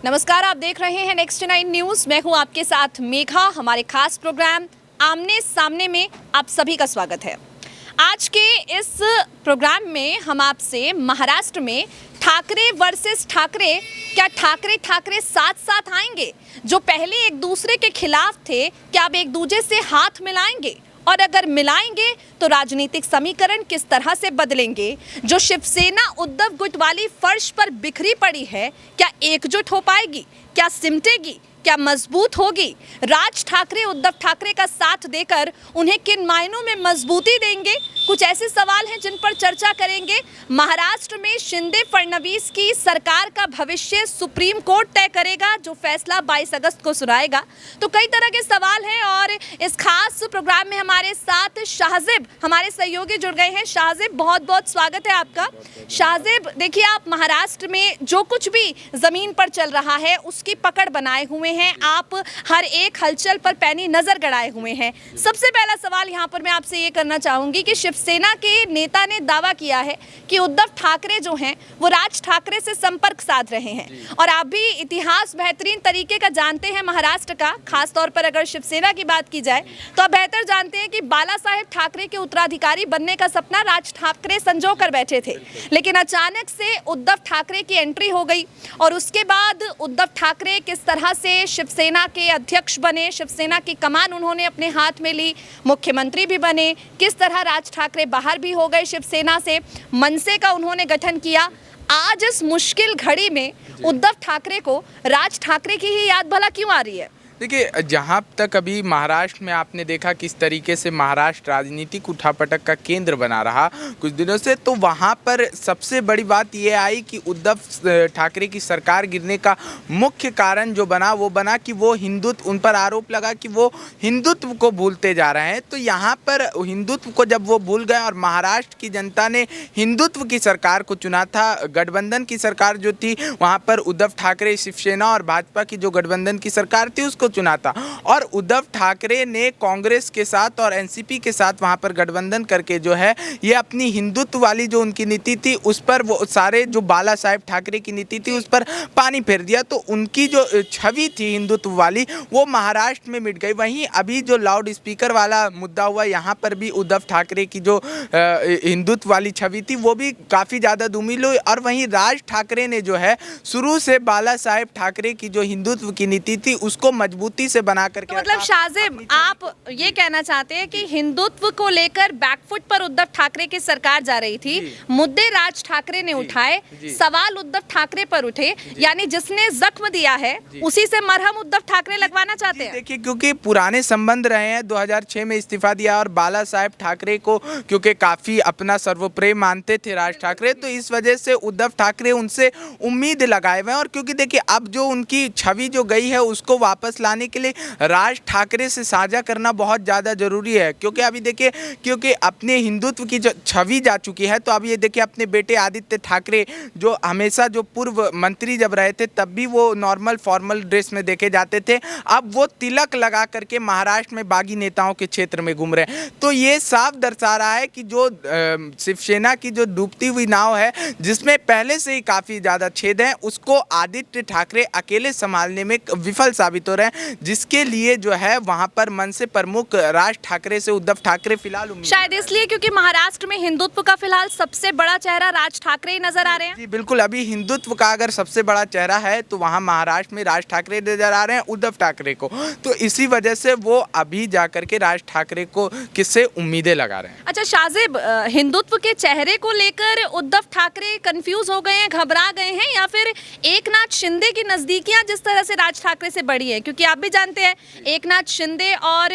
नमस्कार, आप देख रहे हैं नेक्स्ट 9 न्यूज़। मैं हूं आपके साथ मेघा। हमारे खास प्रोग्राम आमने सामने में आप सभी का स्वागत है। आज के इस प्रोग्राम में हम आपसे महाराष्ट्र में ठाकरे वर्सेस ठाकरे, क्या ठाकरे साथ साथ आएंगे? जो पहले एक दूसरे के खिलाफ थे, क्या अब एक दूसरे से हाथ मिलाएंगे? और अगर मिलाएंगे तो राजनीतिक समीकरण किस तरह से बदलेंगे? जो शिवसेना उद्धव गुट वाली फर्श पर बिखरी पड़ी है, क्या एकजुट हो पाएगी? क्या सिमटेगी? क्या मजबूत होगी? राज ठाकरे उद्धव ठाकरे का साथ देकर उन्हें किन मायनों में मजबूती देंगे? कुछ ऐसे सवाल हैं जिन पर चर्चा करेंगे। महाराष्ट्र में शिंदे फडणवीस की सरकार का भविष्य सुप्रीम कोर्ट तय करेगा, जो फैसला 22 अगस्त को सुनाएगा। तो कई तरह के सवाल हैं और इस खास प्रोग्राम में हमारे साथ शाहजेब, हमारे सहयोगी जुड़ गए हैं। शाहजेब, बहुत बहुत स्वागत है आपका। शाहजेब, देखिए, आप महाराष्ट्र में जो कुछ भी जमीन पर चल रहा है उसकी पकड़ बनाए हुए हैं, आप हर एक हलचल पर पैनी नजर गड़ाए हुए हैं। सबसे पहला सवाल यहाँ पर मैं आपसे ये करना चाहूंगी कि शिवसेना के नेता ने दावा किया है कि उद्धव ठाकरे जो हैं वो राज ठाकरे से संपर्क साध रहे हैं, और आप भी इतिहास बेहतरीन तरीके का जानते हैं महाराष्ट्र का। खासतौर पर अगर शिवसेना की बात की जाए तो आप बेहतर जानते हैं कि बाला साहेब ठाकरे के उत्तराधिकारी बनने का सपना राज ठाकरे संजो कर बैठे थे, लेकिन अचानक से उद्धव ठाकरे की एंट्री हो गई और उसके बाद उद्धव ठाकरे किस तरह से शिवसेना के अध्यक्ष बने, शिवसेना की कमान उन्होंने अपने हाथ में ली, मुख्यमंत्री भी बने, किस तरह राज ठाकरे बाहर भी हो गए शिवसेना से, मनसे का उन्होंने गठन किया। आज इस मुश्किल घड़ी में उद्धव ठाकरे को राज ठाकरे की ही याद भला क्यों आ रही है? देखिए, जहाँ तक अभी महाराष्ट्र में आपने देखा किस तरीके से महाराष्ट्र राजनीतिक उठापटक का केंद्र बना रहा कुछ दिनों से, तो वहाँ पर सबसे बड़ी बात ये आई कि उद्धव ठाकरे की सरकार गिरने का मुख्य कारण जो बना वो बना कि वो हिंदुत्व, उन पर आरोप लगा कि वो हिंदुत्व को भूलते जा रहे हैं। तो यहाँ पर हिंदुत्व को जब वो भूल गए और महाराष्ट्र की जनता ने हिंदुत्व की सरकार को चुना था, गठबंधन की सरकार जो थी वहाँ पर उद्धव ठाकरे, शिवसेना और भाजपा की जो गठबंधन की सरकार थी उसको चुना था, और उद्धव ठाकरे ने कांग्रेस के साथ और एनसीपी के साथ वहां पर गठबंधन करके जो है ये अपनी हिंदुत्व वाली जो उनकी नीति थी उस पर वो सारे जो बाला साहेब ठाकरे की नीति थी उस पर पानी फेर दिया। तो उनकी जो छवि थी हिंदुत्व वाली वो महाराष्ट्र में मिट गई। वहीं अभी जो लाउड स्पीकर वाला मुद्दा हुआ, यहाँ पर भी उद्धव ठाकरे की जो हिंदुत्व वाली छवि थी वो भी काफ़ी ज़्यादा धूमिल हुई, और वहीं राज ठाकरे ने जो है शुरू से बाला साहेब ठाकरे की जो हिंदुत्व की नीति थी उसको मजबूती से बना करके, तो मतलब शाहजेब, आप ये कहना चाहते हैं कि हिंदुत्व को लेकर बैकफुट पर उद्धव ठाकरे की सरकार जा रही थी, मुद्दे राज ठाकरे ने उठाए, सवाल उद्धव ठाकरे पर उठे, यानी जिसने जख्म दिया है उसी से मरहम उद्धव ठाकरे लगवाना चाहते हैं? देखिए, क्योंकि पुराने संबंध रहे हैं, 2006 में इस्तीफा दिया और बाला साहेब ठाकरे को क्योंकि काफी अपना सर्वप्रेम मानते थे राज ठाकरे, तो इस वजह से उद्धव ठाकरे उनसे उम्मीद लगाए हुए हैं। और क्योंकि देखिए, अब जो उनकी छवि जो गई है उसको वापस लाने के लिए राज ठाकरे से साझा करना बहुत ज़्यादा जरूरी है, क्योंकि अभी देखिए, क्योंकि अपने हिंदुत्व की जो छवि जा चुकी है, तो अब ये देखिए अपने बेटे आदित्य ठाकरे जो हमेशा जो पूर्व मंत्री जब रहे थे तब भी वो नॉर्मल फॉर्मल ड्रेस में देखे जाते थे, अब वो तिलक लगा करके महाराष्ट्र में बागी नेताओं के क्षेत्र में घूम रहे हैं। तो ये साफ दर्शा रहा है कि जो शिवसेना की जो डूबती हुई नाव है जिसमें पहले से ही काफ़ी ज़्यादा छेद हैं उसको आदित्य ठाकरे अकेले संभालने में विफल साबित हो रहे हैं, जिसके लिए जो है वहां पर मनसे प्रमुख राज ठाकरे से उद्धव ठाकरे फिलहाल शायद इसलिए क्योंकि महाराष्ट्र में हिंदुत्व का फिलहाल सबसे बड़ा चेहरा राज ठाकरे ही नजर आ रहे हैं। जी बिल्कुल, अभी हिंदुत्व का अगर सबसे बड़ा चेहरा है तो वहां महाराष्ट्र में राज ठाकरे नजर आ रहे हैं उद्धव ठाकरे को, तो इसी वजह से वो अभी जाकर के राज ठाकरे को किससे उम्मीदें लगा रहे हैं। अच्छा शाहजेब, हिंदुत्व के चेहरे को लेकर उद्धव ठाकरे कंफ्यूज हो गए हैं, घबरा गए हैं, या फिर एकनाथ शिंदे की नजदीकियां जिस तरह से राज ठाकरे से बढ़ी है? क्योंकि आप भी जानते हैं एकनाथ शिंदे और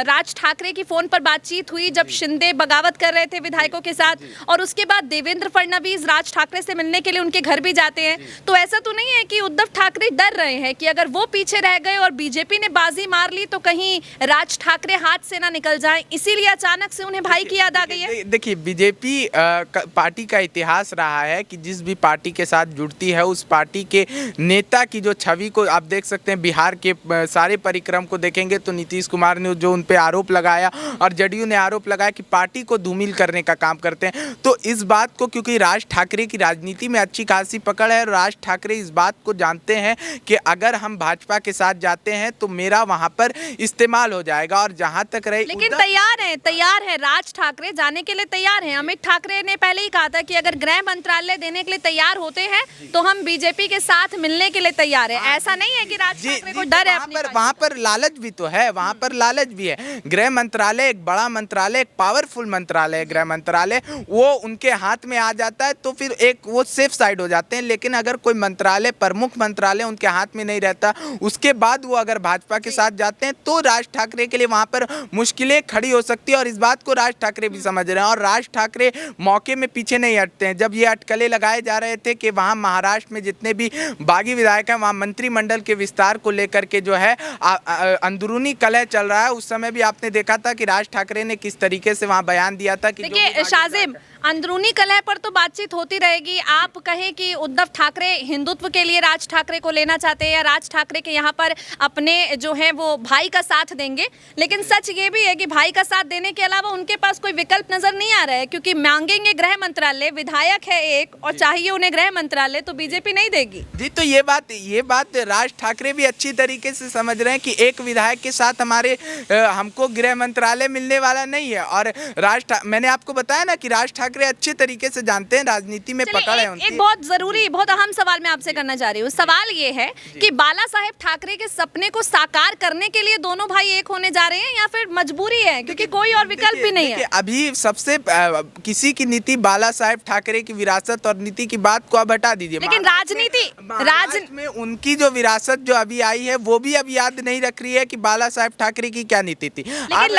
राज ठाकरे की फोन पर बातचीत हुई जब शिंदे बगावत कर रहे थे विधायकों के साथ, और उसके बाद देवेंद्र फडणवीस राज ठाकरे से मिलने के लिए उनके घर भी जाते हैं। तो ऐसा तो नहीं है कि उद्धव ठाकरे डर रहे हैं कि अगर वो पीछे रह गए और बीजेपी ने बाजी मार ली तो कहीं राज ठाकरे हाथ से ना निकल जाएं, इसीलिए अचानक से उन्हें भाई की याद आ गई है? देखिए, बीजेपी पार्टी का इतिहास रहा है कि जिस भी पार्टी के साथ जुड़ती है उस पार्टी के नेता की जो छवि को आप देख सकते हैं, बिहार के सारे परिक्रम को देखेंगे तो नीतीश कुमार ने जो उन पे आरोप लगाया और जदयू ने आरोप लगाया कि पार्टी को धूमिल करने का काम करते हैं। तो इस बात को, क्योंकि राज ठाकरे की राजनीति में अच्छी खासी पकड़ है और राज ठाकरे इस बात को जानते हैं कि अगर हम भाजपा के साथ जाते हैं तो मेरा वहां पर इस्तेमाल हो जाएगा। और जहां तक रहे, लेकिन तैयार है राज ठाकरे जाने के लिए तैयार हैं। अमित ठाकरे ने पहले ही कहा था कि अगर गृह मंत्रालय देने के लिए तैयार होते हैं तो हम बीजेपी के साथ मिलने के लिए तैयार है। ऐसा नहीं है कि राज ठाकरे को डर है अपनी पार्टी। वहां पर लालच भी तो है, वहां पर लालच भी है। गृह मंत्रालय एक बड़ा मंत्रालय, एक पावरफुल मंत्रालय है गृह मंत्रालय, वो उनके हाथ में आ जाता है तो फिर एक वो सेफ साइड हो जाते हैं। लेकिन अगर कोई मंत्रालय, प्रमुख मंत्रालय उनके हाथ में नहीं रहता, उसके बाद वो अगर भाजपा के साथ जाते हैं तो राज ठाकरे के लिए वहां पर मुश्किलें खड़ी हो सकती है। और इस बात को राज ठाकरे भी समझ रहे हैं और राज ठाकरे मौके में पीछे नहीं हटते हैं। जब ये अटकलें लगाए जा रहे थे कि वहां महाराष्ट्र में जितने भी बागी विधायक हैं, वहां मंत्रिमंडल के विस्तार को लेकर के जो है अंदरूनी कलह चल रहा है, उस समय भी आपने देखा था कि राज ठाकरे ने किस तरीके से वहां बयान दिया था कि देखिए शाजिम, अंदरूनी कलह पर तो बातचीत होती रहेगी। आप कहें कि उद्धव ठाकरे हिंदुत्व के लिए राज ठाकरे को लेना चाहते हैं या राज ठाकरे के यहाँ पर अपने जो है वो भाई का साथ देंगे, लेकिन सच ये भी है कि भाई का साथ देने के अलावा उनके पास कोई विकल्प नजर नहीं आ रहा है, क्योंकि मांगेंगे गृह मंत्रालय, विधायक है एक और चाहिए उन्हें गृह मंत्रालय, तो बीजेपी नहीं देगी। जी, तो ये बात राज ठाकरे भी अच्छी तरीके से समझ रहे हैं कि एक विधायक के साथ हमको गृह मंत्रालय मिलने वाला नहीं है। और मैंने आपको बताया ना कि राज ठाकरे अच्छे तरीके से जानते हैं, राजनीति में पकड़ है उनकी। एक बहुत जरूरी, बहुत अहम सवाल मैं आपसे करना चाह रही हूँ। सवाल ये है कि बाला साहेब ठाकरे के सपने को साकार करने के लिए दोनों भाई एक होने जा रहे हैं या फिर मजबूरी है, क्योंकि कोई और विकल्प भी नहीं है। अभी सबसे किसी की नीति, बाला साहेब ठाकरे की विरासत और नीति की बात को अब हटा दीजिए, लेकिन राजनीति में उनकी जो विरासत जो अभी आई है वो भी अब याद नहीं रख रही है कि बाला साहेब ठाकरे की क्या नीति थी। लेकिन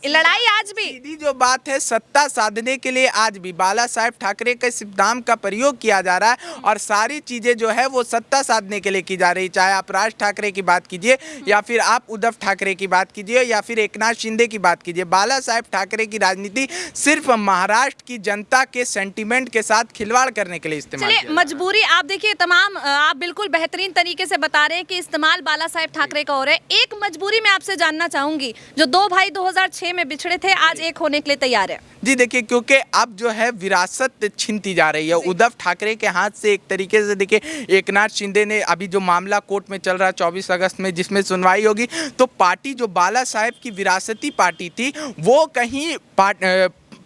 लड़ाई आज भी, सीधी जो बात है, सत्ता साधने के लिए आज भी बाला साहेब ठाकरे के सिद्धांत का प्रयोग किया जा रहा है और सारी चीजें जो है वो सत्ता साधने के लिए की जा रही। चाहे आप राज ठाकरे की बात कीजिए या फिर आप उद्धव ठाकरे की बात कीजिए या फिर एकनाथ शिंदे की बात कीजिए, बाला साहेब ठाकरे की राजनीति सिर्फ महाराष्ट्र की जनता के सेंटीमेंट के साथ खिलवाड़ करने के लिए इस्तेमाल किया। मजबूरी, आप देखिए तमाम, आप बिल्कुल बेहतरीन तरीके से बता रहे हैं कि इस्तेमाल बाला साहेब ठाकरे का हो रहा है। एक मजबूरी मैं आपसे जानना चाहूंगी, जो दो भाई 2006 में बिछड़े थे आज एक होने के लिए तैयार है। जी देखिए, क्योंकि अब जो है विरासत छीनती जा रही है उद्धव ठाकरे के हाथ से। एक तरीके से देखिए, एकनाथ शिंदे ने अभी जो मामला कोर्ट में चल रहा है 24 अगस्त में जिसमें सुनवाई होगी, तो पार्टी जो बाला साहेब की विरासती पार्टी थी वो कहीं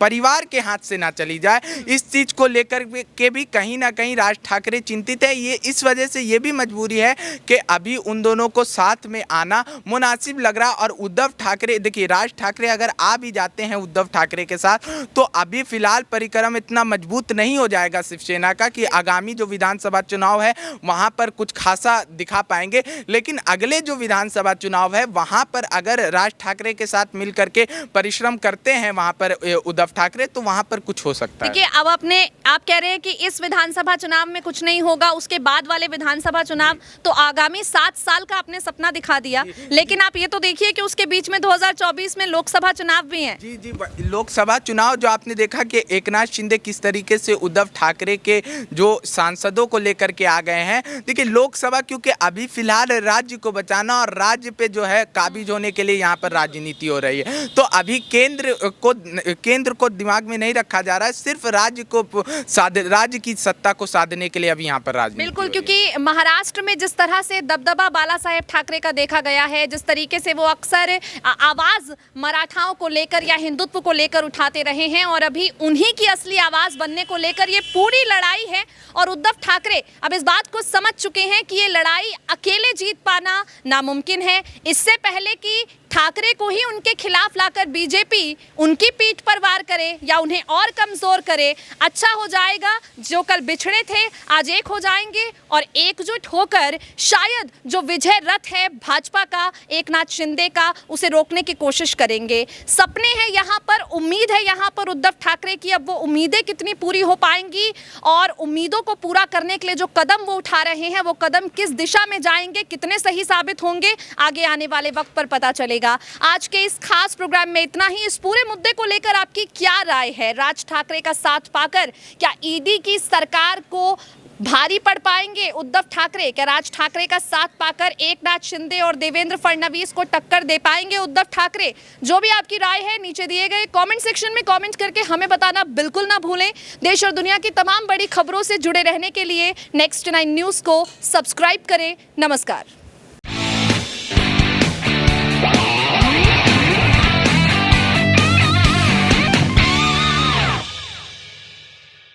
परिवार के हाथ से ना चली जाए, इस चीज को लेकर के भी कहीं ना कहीं राज ठाकरे चिंतित है। ये इस वजह से ये भी मजबूरी है कि अभी उन दोनों को साथ में आना मुनासिब लग रहा। और उद्धव ठाकरे, देखिए राज ठाकरे अगर आ भी जाते हैं उद्धव ठाकरे के साथ, तो अभी फिलहाल परिक्रम इतना मजबूत नहीं हो जाएगा शिवसेना का कि आगामी जो विधानसभा चुनाव है वहां पर कुछ खासा दिखा पाएंगे। लेकिन अगले जो विधानसभा चुनाव है वहां पर अगर राज ठाकरे के साथ मिल करके परिश्रम करते हैं वहां पर उद्धव ठाकरे, तो वहां पर कुछ हो सकता है। देखिए, अब आप कह रहे हैं कि इस विधानसभा चुनाव में कुछ नहीं होगा, उसके बाद वाले विधानसभा चुनाव, तो आगामी 7 साल का आपने सपना दिखा दिया। लेकिन आप ये तो देखिए कि उसके बीच में 2024 में लोकसभा चुनाव भी हैं। जी, लोकसभा चुनाव जो आपने देखा कि एकनाथ शिंदे किस तरीके से उद्धव ठाकरे के जो सांसदों को लेकर के आ गए हैं। देखिए, लोकसभा क्योंकि अभी फिलहाल राज्य को बचाना और राज्य पे जो है काबिज होने के लिए यहाँ पर राजनीति हो रही है, तो अभी केंद्र को दिमाग में नहीं रखा जा रहा है, सिर्फ राज्य की सत्ता को साधने के लिए अभी यहाँ पर राजनीति। बिल्कुल, क्योंकि महाराष्ट्र में जिस तरह से दबदबा बाला साहेब ठाकरे का देखा गया है, जिस तरीके से वो अक्सर आवाज मराठाओं को लेकर या हिंदुत्व को लेकर उठाते रहे हैं और अभी उन्हीं की असली आवाज बनने को लेकर ये पूरी लड़ाई है। और उद्धव ठाकरे अब इस बात को समझ चुके हैं कि ये लड़ाई अकेले जीत पाना नामुमकिन है। इससे पहले कि ठाकरे को ही उनके खिलाफ लाकर बीजेपी उनकी पीठ पर वार करे या उन्हें और कमजोर करे, अच्छा हो जाएगा। जो कल बिछड़े थे आज एक हो जाएंगे और एकजुट होकर शायद जो विजय रथ है भाजपा का, एकनाथ शिंदे का, उसे रोकने की कोशिश करेंगे। सपने हैं यहाँ पर, उम्मीद है यहाँ पर उद्धव ठाकरे की। अब वो उम्मीदें कितनी पूरी हो पाएंगी और उम्मीदों को पूरा करने के लिए जो कदम वो उठा रहे हैं वो कदम किस दिशा में जाएंगे, कितने सही साबित होंगे, आगे आने वाले वक्त पर पता चलेगा। आज के इस खास प्रोग्राम में इतना ही। इस पूरे मुद्दे को लेकर आपकी क्या राय है? राज ठाकरे का साथ पाकर क्या ईडी की सरकार को भारी पड़ पाएंगे उद्धव ठाकरे? क्या राज ठाकरे का साथ पाकर एकनाथ शिंदे और देवेंद्र फडणवीस को टक्कर दे पाएंगे उद्धव ठाकरे? जो भी आपकी राय है नीचे दिए गए कमेंट सेक्शन में कमेंट करके हमें बताना बिल्कुल ना भूलें। देश और दुनिया की तमाम बड़ी खबरों से जुड़े रहने के लिए नेक्स्ट 9 न्यूज़ को सब्सक्राइब करें। नमस्कार।